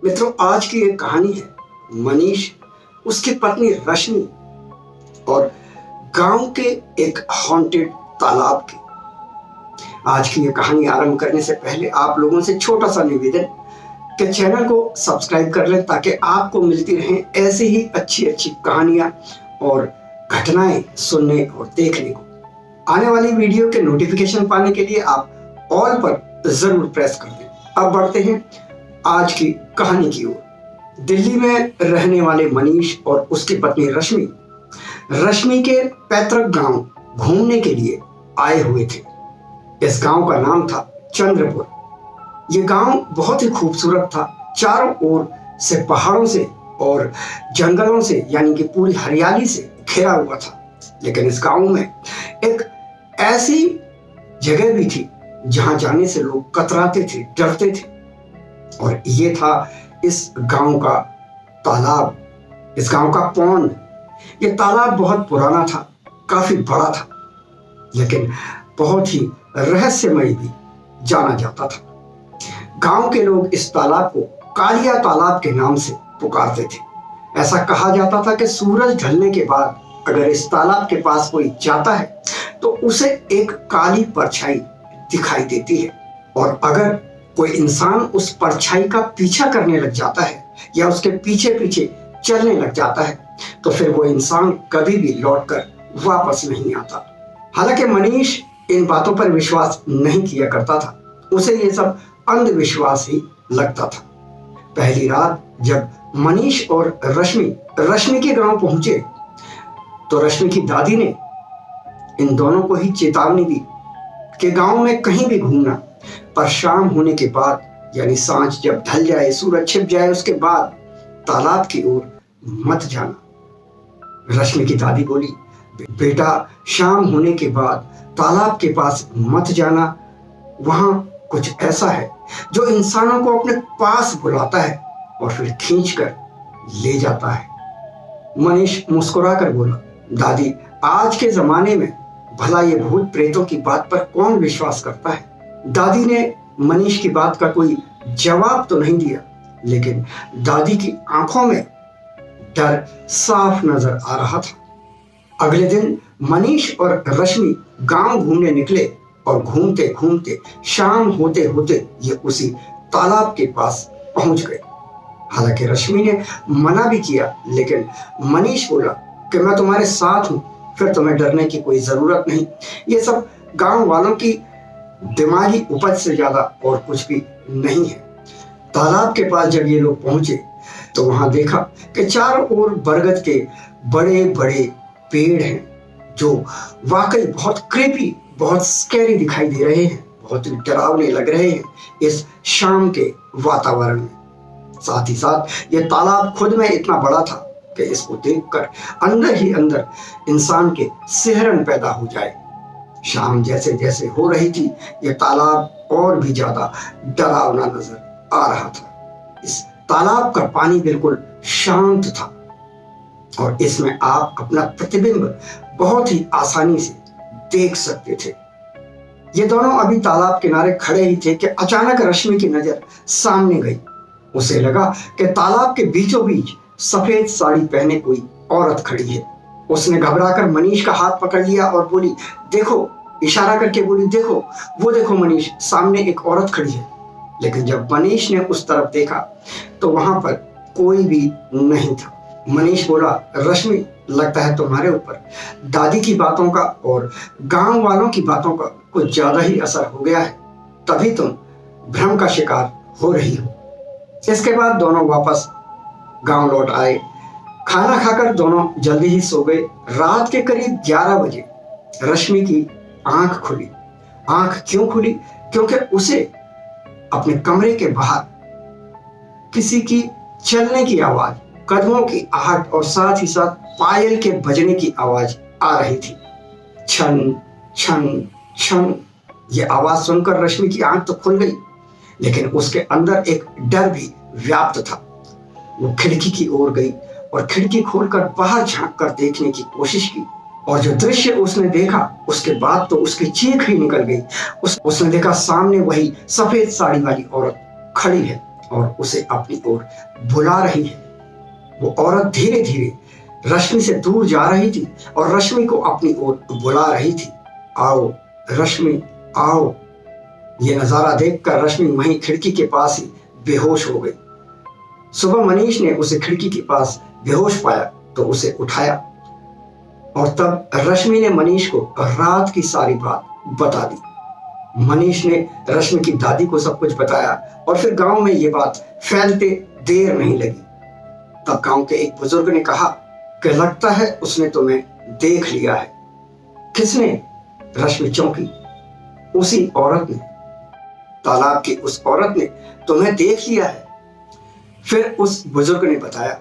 मित्रों, आज की एक कहानी है मनीष, उसकी पत्नी रश्मि और गांव के एक हॉन्टेड तालाब की। आज की ये कहानी आरंभ करने से पहले आप लोगों से छोटा सा निवेदन कि चैनल को सब्सक्राइब कर लें ताकि आपको मिलती रहें ऐसी ही अच्छी अच्छी कहानियां और घटनाएं सुनने और देखने को। आने वाली वीडियो के नोटिफिकेशन पाने के लिए आप ऑल पर जरूर प्रेस कर दें। अब बढ़ते हैं आज की कहानी की ओर। दिल्ली में रहने वाले मनीष और उसकी पत्नी रश्मि के पैतृक गांव घूमने के लिए आए हुए थे। इस गांव का नाम था चंद्रपुर। यह गांव बहुत ही खूबसूरत था। चारों ओर से पहाड़ों से और जंगलों से यानी कि पूरी हरियाली से घिरा हुआ था। लेकिन इस गांव में एक ऐसी जगह भी थी जहां जाने से लोग कतराते थे, डरते थे, और ये था इस गांव का तालाब, इस गांव का पौंड। ये तालाब बहुत पुराना था, काफी बड़ा था, लेकिन बहुत ही रहस्यमय भी जाना जाता था। गांव के लोग इस तालाब को कालिया तालाब के नाम से पुकारते थे। ऐसा कहा जाता था कि सूरज ढलने के बाद अगर इस तालाब के पास कोई जाता है तो उसे एक काली परछाई दिखाई देती है, और अगर कोई इंसान उस परछाई का पीछा करने लग जाता है या उसके पीछे पीछे चलने लग जाता है तो फिर वो इंसान कभी भी लौटकर वापस नहीं आता। हालांकि मनीष इन बातों पर विश्वास नहीं किया करता था, उसे ये सब अंधविश्वास ही लगता था। पहली रात जब मनीष और रश्मि के गांव पहुंचे तो रश्मि की दादी ने इन दोनों को ही चेतावनी दी कि गांव में कहीं भी घूमना, पर शाम होने के बाद यानी सांझ जब ढल जाए, सूरज छिप जाए, उसके बाद तालाब की ओर मत जाना। रश्मि की दादी बोली, बेटा शाम होने के बाद तालाब के पास मत जाना, वहां कुछ ऐसा है जो इंसानों को अपने पास बुलाता है और फिर खींचकर ले जाता है। मनीष मुस्कुराकर बोला, दादी आज के जमाने में भला ये भूत प्रेतों की बात पर कौन विश्वास करता है। दादी ने मनीष की बात का कोई जवाब तो नहीं दिया, लेकिन दादी की आंखों में डर साफ नजर आ रहा था। अगले दिन मनीष और रश्मि गांव घूमने निकले और घूमते घूमते शाम होते होते ये उसी तालाब के पास पहुंच गए। हालांकि रश्मि ने मना भी किया, लेकिन मनीष बोला कि मैं तुम्हारे साथ हूं, फिर तुम्हें डरने की कोई जरूरत नहीं। ये सब गांव वालों की दिमागी उपज से ज्यादा और कुछ भी नहीं है। तालाब के पास जब ये लोग पहुंचे तो वहां देखा कि चारों ओर बरगद के बड़े बड़े पेड़ हैं जो वाकई बहुत क्रीपी, बहुत स्कैरी दिखाई दे रहे हैं, बहुत ही डरावने लग रहे हैं इस शाम के वातावरण में। साथ ही साथ ये तालाब खुद में इतना बड़ा था कि इसको देखकर अंदर ही अंदर इंसान के सिहरन पैदा हो जाए। शाम जैसे जैसे हो रही थी यह तालाब और भी ज्यादा डरावना नजर आ रहा था। इस तालाब का पानी बिल्कुल शांत था और इसमें आप अपना प्रतिबिंब बहुत ही आसानी से देख सकते थे। ये दोनों अभी तालाब किनारे खड़े ही थे कि अचानक रश्मि की नजर सामने गई। उसे लगा कि तालाब के बीचों बीच सफेद साड़ी पहने कोई औरत खड़ी है। उसने घबराकर मनीष का हाथ पकड़ लिया और बोली, देखो, इशारा करके बोली, देखो, वो देखो मनीष, सामने एक औरत खड़ी है। लेकिन जब मनीष ने उस तरफ देखा तो वहां पर कोई भी नहीं था। मनीष बोला, रश्मि, लगता है तुम्हारे ऊपर दादी की बातों का और गांव वालों की बातों का कुछ ज्यादा ही असर हो गया है, तभी तुम भ्रम का शिकार हो रही हो। इसके बाद दोनों वापस गांव लौट आए। खाना खाकर दोनों जल्दी ही सो गए। रात के करीब 11 बजे रश्मि की आंख खुली। आंख क्यों खुली? क्योंकि उसे अपने कमरे के बाहर किसी की चलने की आवाज, कदमों की आहट और साथ ही साथ पायल के बजने की आवाज आ रही थी। छन छन छन। ये आवाज सुनकर रश्मि की आंख तो खुल गई, लेकिन उसके अंदर एक डर भी व्याप्त था। वो खिड़की की ओर गई और खिड़की खोलकर बाहर झांक कर देखने की कोशिश की, और जो दृश्य उसने देखा उसके बाद तो उसकी चीख ही निकल गई। उसने देखा सामने वही सफेद साड़ी वाली औरत खड़ी है और उसे अपनी ओर बुला रही है। वो औरत धीरे धीरे रश्मि से दूर जा रही थी और रश्मि को अपनी ओर बुला रही थी। आओ रश्मि, आओ। ये नजारा देखकर रश्मि वहीं खिड़की के पास ही बेहोश हो गई। सुबह मनीष ने उसे खिड़की के पास बेहोश पाया तो उसे उठाया और तब रश्मि ने मनीष को रात की सारी बात बता दी। मनीष ने रश्मि की दादी को सब कुछ बताया और फिर गांव में ये बात फैलते देर नहीं लगी। तब गांव के एक बुजुर्ग ने कहा कि लगता है उसने तुम्हें देख लिया है। किसने? रश्मि चौंकी। उसी औरत ने, तालाब की उस औरत ने तुम्हें देख लिया है। फिर उस बुजुर्ग ने बताया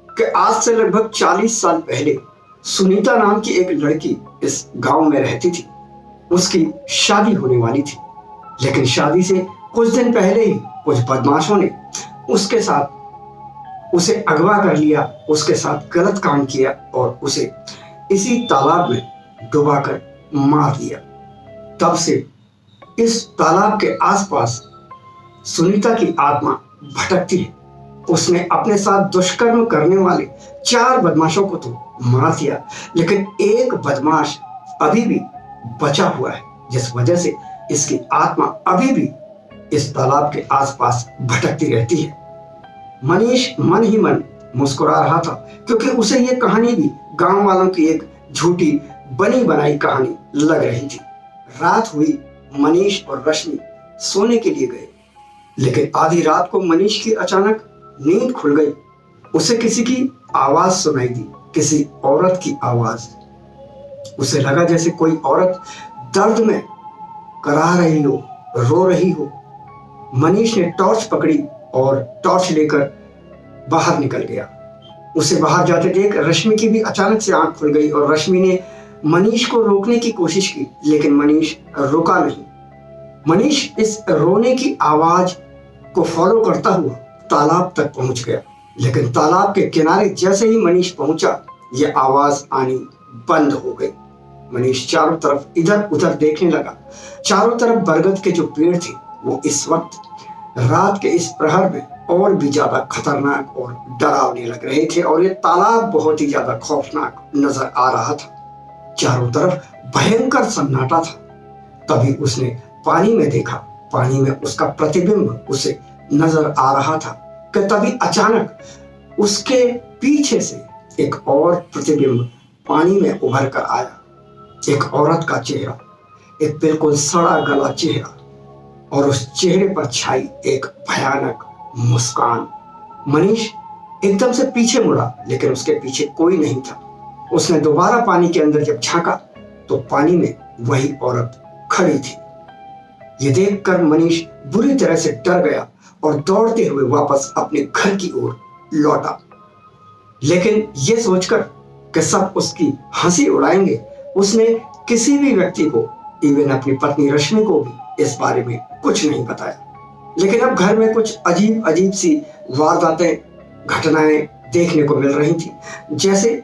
कि आज से लगभग 40 साल पहले सुनीता नाम की एक लड़की इस गांव में रहती थी। उसकी शादी होने वाली थी, लेकिन शादी से कुछ दिन पहले ही कुछ बदमाशों ने उसके साथ उसे अगवा कर लिया, उसके साथ गलत काम किया और उसे इसी तालाब में डुबाकर मार दिया। तब से इस तालाब के आसपास सुनीता की आत्मा भटकती है। उसने अपने साथ दुष्कर्म करने वाले 4 बदमाशों को तो मार दिया, लेकिन एक बदमाश अभी भी बचा हुआ है, जिस वजह से इसकी आत्मा अभी भी इस तालाब के आसपास भटकती रहती है। मनीष मन ही मन मुस्कुरा रहा था, क्योंकि उसे यह कहानी भी गांव वालों की एक झूठी बनी बनाई कहानी लग रही थी। रात हुई, मनीष और रश्मि सोने के लिए गए, लेकिन आधी रात को मनीष की अचानक नींद खुल गई। उसे किसी की आवाज सुनाई दी, किसी औरत की आवाज। उसे लगा जैसे कोई औरत दर्द में कराह रही हो, रो रही हो। मनीष ने टॉर्च पकड़ी और टॉर्च लेकर बाहर निकल गया। उसे बाहर जाते देख रश्मि की भी अचानक से आंख खुल गई और रश्मि ने मनीष को रोकने की कोशिश की, लेकिन मनीष रुका नहीं। मनीष इस रोने की आवाज को फॉलो करता हुआ तालाब तक पहुंच गया, लेकिन तालाब के किनारे जैसे ही मनीष पहुंचा, यह आवाज आनी बंद हो गई। मनीष चारों तरफ इधर उधर देखने लगा। चारों तरफ बरगद के जो पेड़ थे वो इस वक्त रात के इस प्रहर में और भी ज्यादा खतरनाक और डरावने लग रहे थे और ये तालाब बहुत ही ज्यादा खौफनाक नजर आ रहा था। चारों तरफ भयंकर सन्नाटा था। तभी उसने पानी में देखा। पानी में उसका प्रतिबिंब उसे नजर आ रहा था कि तभी अचानक उसके पीछे से एक और प्रतिबिंब पानी में उभर कर आया। एक औरत का चेहरा, एक बिल्कुल सड़ा गला चेहरा, और उस चेहरे पर छाई एक भयानक मुस्कान। मनीष एकदम से पीछे मुड़ा, लेकिन उसके पीछे कोई नहीं था। उसने दोबारा पानी के अंदर जब झांका तो पानी में वही औरत खड़ी थी। ये देखकर मनीष बुरी तरह से डर गया और दौड़ते हुए वापस अपने घर की ओर लौटा। लेकिन ये सोचकर कि सब उसकी हंसी उड़ाएंगे, उसने किसी भी व्यक्ति को, इवन अपनी पत्नी रश्मि को भी इस बारे में कुछ नहीं बताया। लेकिन अब घर में कुछ अजीब अजीब सी वारदातें, घटनाएं देखने को मिल रही थी। जैसे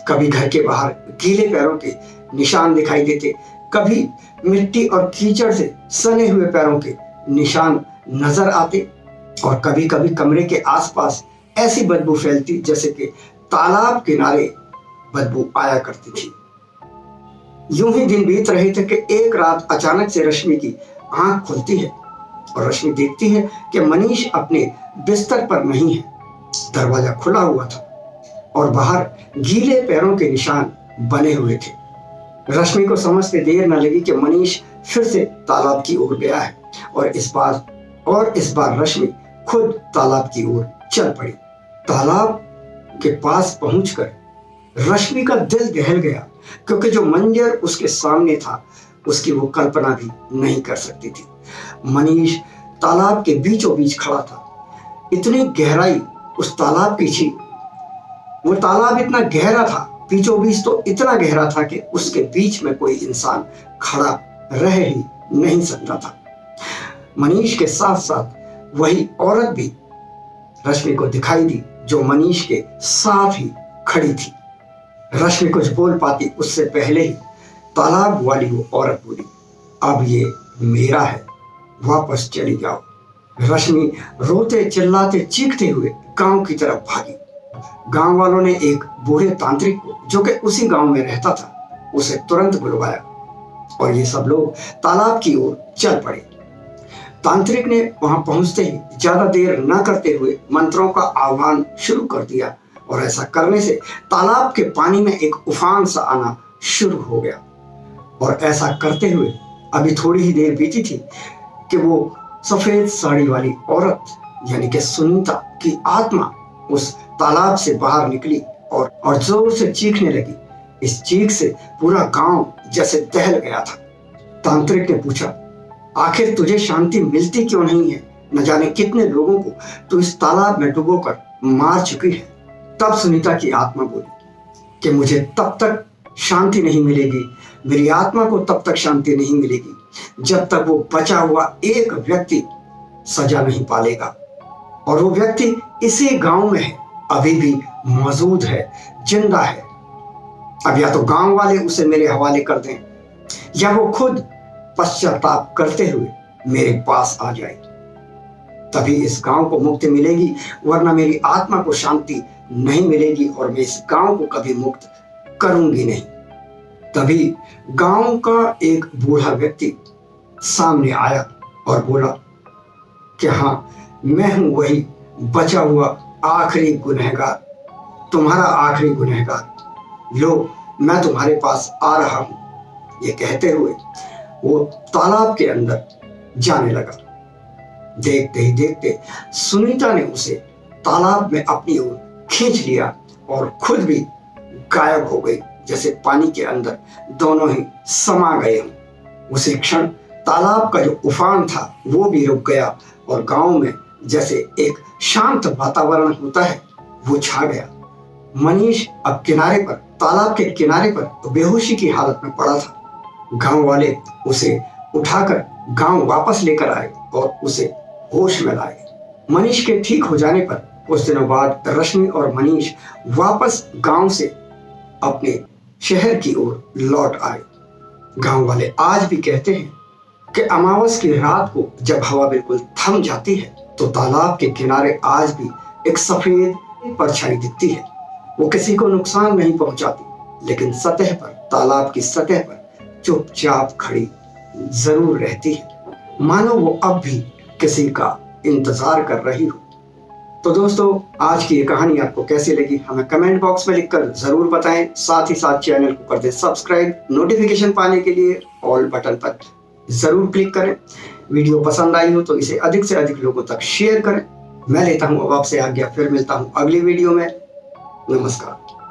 कभी घर के बाहर गीले पैरों के निशान दिखाई देते, कभी मिट्टी और कीचड़ से सने हुए पैरों के निशान नजर आते, और कभी कभी कमरे के आसपास ऐसी बदबू फैलती जैसे कि तालाब किनारे बदबू आया करती थी। यूं ही दिन बीत रहे थे कि एक रात अचानक से रश्मि की आंख खुलती है और रश्मि देखती है कि मनीष अपने बिस्तर पर नहीं है। दरवाजा खुला हुआ था और बाहर गीले पैरों के निशान बने हुए थे। रश्मि को समझते देर न लगी कि मनीष फिर से तालाब की ओर गया है, और इस बार रश्मि खुद तालाब की ओर चल पड़ी। तालाब के पास पहुंचकर रश्मि का दिल दहल गया, क्योंकि जो मंजर उसके सामने था उसकी वो कल्पना भी नहीं कर सकती थी। मनीष तालाब के बीचों बीच खड़ा था। इतनी गहराई उस तालाब की थी, वो तालाब इतना गहरा था, बीचों बीच तो इतना गहरा था कि उसके बीच में कोई इंसान खड़ा रह ही नहीं सकता था। मनीष के साथ साथ वही औरत भी रश्मि को दिखाई दी, जो मनीष के साथ ही खड़ी थी। रश्मि कुछ बोल पाती उससे पहले ही तालाब वाली वो औरत बोली, अब ये मेरा है, वापस चली जाओ। रश्मि रोते चिल्लाते चीखते हुए गांव की तरफ भागी। गांव वालों ने एक बूढ़े तांत्रिक को, जो कि उसी गांव में रहता था, उसे तुरंत बुलवाया और ये सब लोग तालाब की ओर चल पड़े। तांत्रिक ने वहां पहुंचते ही ज्यादा देर न करते हुए मंत्रों का आह्वान शुरू कर दिया और ऐसा करने से तालाब के पानी में एक उफान सा आना शुरू हो गया। और ऐसा करते हुए अभी थोड़ी ही देर बीती थी कि वो सफेद साड़ी वाली औरत यानी कि सुनीता की आत्मा उस तालाब से बाहर निकली और जोर से चीखने लगी। इस चीख से पूरा गांव जैसे दहल गया था। तांत्रिक ने पूछा, आखिर तुझे शांति मिलती क्यों नहीं है? न जाने कितने लोगों को तू इस तालाब में डुबोकर मार चुकी है। तब सुनीता की आत्मा बोली कि मुझे तब तक शांति नहीं मिलेगी, मेरी आत्मा को तब तक शांति नहीं मिलेगी जब तक वो बचा हुआ एक व्यक्ति सजा नहीं पालेगा। और वो व्यक्ति इसी गांव में है, अभी भी मौजूद है, जिंदा है। अब या तो गांव वाले उसे मेरे हवाले कर दें या वो खुद पश्चाताप करते हुए मेरे पास आ जाए, तभी इस गांव को मुक्ति मिलेगी, वरना मेरी आत्मा को शांति नहीं मिलेगी और मैं इस गांव को कभी मुक्त करूंगी नहीं। तभी गांव का एक बूढ़ा व्यक्ति सामने आया और बोला कि हाँ, मैं हूं वही बचा हुआ आखिरी गुनहगार, तुम्हारा आखिरी गुनहगार। लो, मैं तुम्हारे पास आ रहा हूं। ये कहते हुए वो तालाब के अंदर जाने लगा। देखते ही देखते सुनीता ने उसे तालाब में अपनी ओर खींच लिया और खुद भी गायब हो गई, जैसे पानी के अंदर दोनों ही समा गए हों। उसी क्षण तालाब का जो उफान था वो भी रुक गया और गांव में जैसे एक शांत वातावरण होता है वो छा गया। मनीष अब किनारे पर, तालाब के किनारे पर बेहोशी की हालत में पड़ा था। गांव वाले उसे उठाकर गांव वापस लेकर आए और उसे होश में लाए। मनीष के ठीक हो जाने पर कुछ दिनों बाद रश्मि और मनीष वापस गांव से अपने शहर की ओर लौट आए। गांव वाले आज भी कहते हैं कि अमावस की रात को जब हवा बिल्कुल थम जाती है तो तालाब के किनारे आज भी एक सफेद परछाई दिखती है। वो किसी को नुकसान नहीं पहुंचाती, लेकिन सतह पर, तालाब की सतह पर चुपचाप खड़ी जरूर रहती है, मानो वो अब भी किसी का इंतजार कर रही हो। तो दोस्तों, आज की ये कहानी आपको कैसी लगी हमें कमेंट बॉक्स में लिखकर जरूर बताएं। साथ ही साथ चैनल को कर दें सब्सक्राइब। नोटिफिकेशन पाने के लिए ऑल बटन पर जरूर क्लिक करें। वीडियो पसंद आई हो तो इसे अधिक से अधिक लोगों तक शेयर करें। मैं लेता हूं अब आपसे आज्ञा, फिर मिलता हूं अगली वीडियो में। नमस्कार।